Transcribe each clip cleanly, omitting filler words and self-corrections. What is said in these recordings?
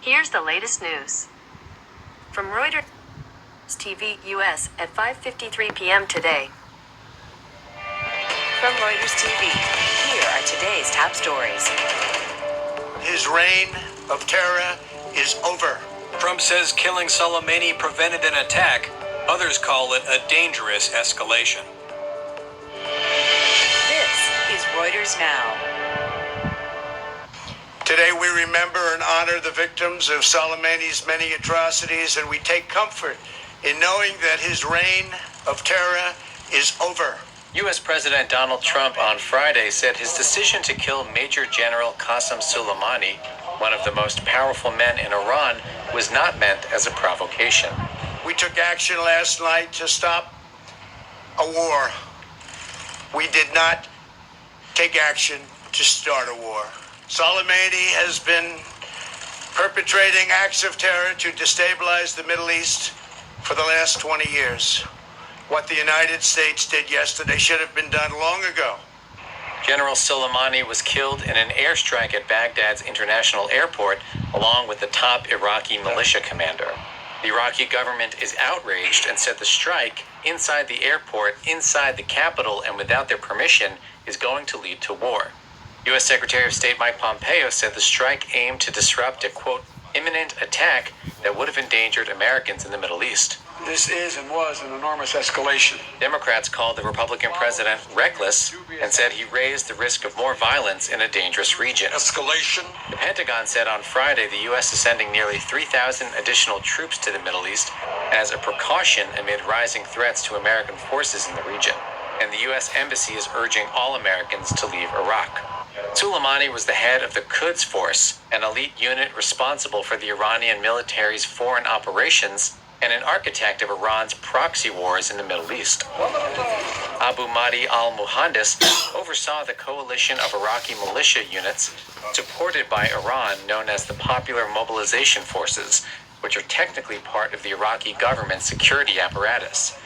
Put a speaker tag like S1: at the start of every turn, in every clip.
S1: Here's the latest news. From Reuters TV US at 5:53 p.m. today. From Reuters TV, here are today's top stories.
S2: His reign of terror is over.
S3: Trump says killing Soleimani prevented an attack. Others call it a dangerous escalation.
S1: This is Reuters Now.
S2: Today we remember and honor the victims of Soleimani's many atrocities, and we take comfort in knowing that his reign of terror is over.
S3: U.S. President Donald Trump on Friday said his decision to kill Major General Qasem Soleimani, one of the most powerful men in Iran, was not meant as a provocation.
S2: We took action last night to stop a war. We did not take action to start a war. Soleimani has been perpetrating acts of terror to destabilize the Middle East for the last 20 years. What the United States did yesterday should have been done long ago.
S3: General Soleimani was killed in an airstrike at Baghdad's international airport, along with the top Iraqi militia commander. The Iraqi government is outraged and said the strike inside the airport, inside the capital, and without their permission is going to lead to war. U.S. Secretary of State Mike Pompeo said the strike aimed to disrupt a, quote, imminent attack that would have endangered Americans in the Middle East.
S4: This is and was an enormous escalation.
S3: Democrats called the Republican president reckless and said he raised the risk of more violence in a dangerous region.
S4: Escalation.
S3: The Pentagon said on Friday the U.S. is sending nearly 3,000 additional troops to the Middle East as a precaution amid rising threats to American forces in the region. And the U.S. Embassy is urging all Americans to leave Iraq. Soleimani was the head of the Quds Force, an elite unit responsible for the Iranian military's foreign operations and an architect of Iran's proxy wars in the Middle East. Abu Mahdi al-Muhandis oversaw the coalition of Iraqi militia units supported by Iran known as the Popular Mobilization Forces, which are technically part of the Iraqi government's security apparatus.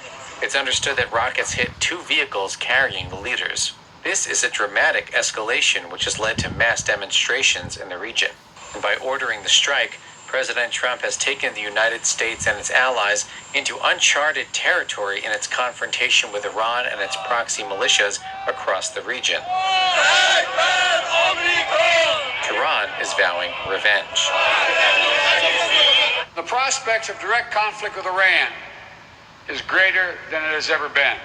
S3: It's understood that rockets hit two vehicles carrying the leaders. This is a dramatic escalation which has led to mass demonstrations in the region. And by ordering the strike, President Trump has taken the United States and its allies into uncharted territory in its confrontation with Iran and its proxy militias across the region. Tehran is vowing revenge.
S4: The prospects of direct conflict with Iran is greater than it has ever been.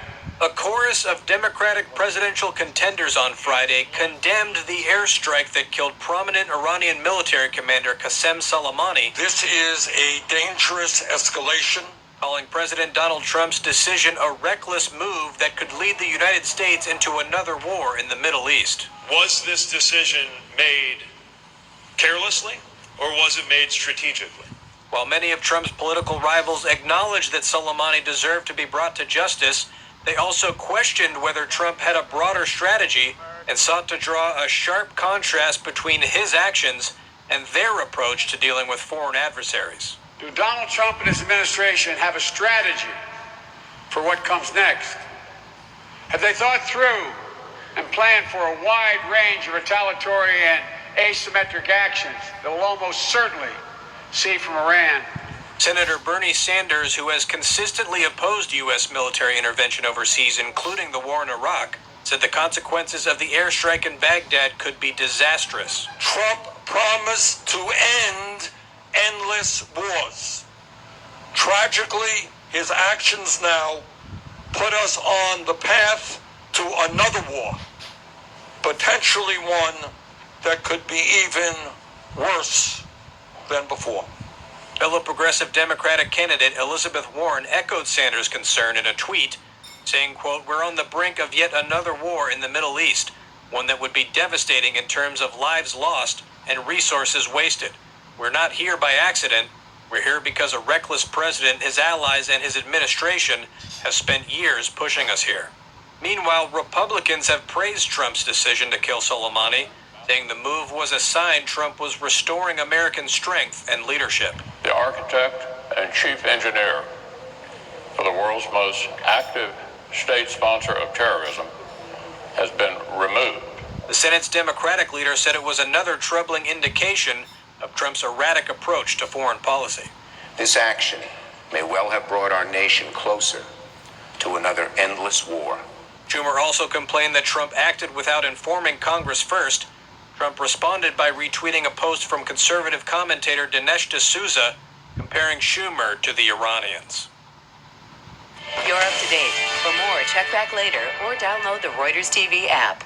S3: A chorus of Democratic presidential contenders on Friday condemned the airstrike that killed prominent Iranian military commander Qasem Soleimani.
S5: This is a dangerous escalation,
S3: Calling President Donald Trump's decision a reckless move that could lead the United States into another war in the Middle East.
S6: Was this decision made carelessly, or was it made strategically?
S3: While many of Trump's political rivals acknowledged that Soleimani deserved to be brought to justice, they also questioned whether Trump had a broader strategy and sought to draw a sharp contrast between his actions and their approach to dealing with foreign adversaries.
S4: Do Donald Trump and his administration have a strategy for what comes next? Have they thought through and planned for a wide range of retaliatory and asymmetric actions that will almost certainly see from Iran?
S3: Senator Bernie Sanders, who has consistently opposed U.S. military intervention overseas, including the war in Iraq, said the consequences of the airstrike in Baghdad could be disastrous.
S5: Trump promised to end endless wars. Tragically, his actions now put us on the path to another war, potentially one that could be even worse than before.
S3: Fellow progressive Democratic candidate Elizabeth Warren echoed Sanders' concern in a tweet, saying, quote, "We're on the brink of yet another war in the Middle East, one that would be devastating in terms of lives lost and resources wasted. We're not here by accident. We're here because a reckless president, his allies, and his administration have spent years pushing us here." Meanwhile, Republicans have praised Trump's decision to kill Soleimani, saying the move was a sign Trump was restoring American strength and leadership.
S7: The architect and chief engineer for the world's most active state sponsor of terrorism has been removed.
S3: The Senate's Democratic leader said it was another troubling indication
S8: of Trump's erratic approach to foreign policy.
S9: This action may well have brought our nation closer to another endless war.
S8: Schumer also complained that Trump acted without informing Congress first. Trump responded by retweeting a post from conservative commentator Dinesh D'Souza comparing Schumer to the Iranians.
S1: You're up to date. For more, check back later or download the Reuters TV app.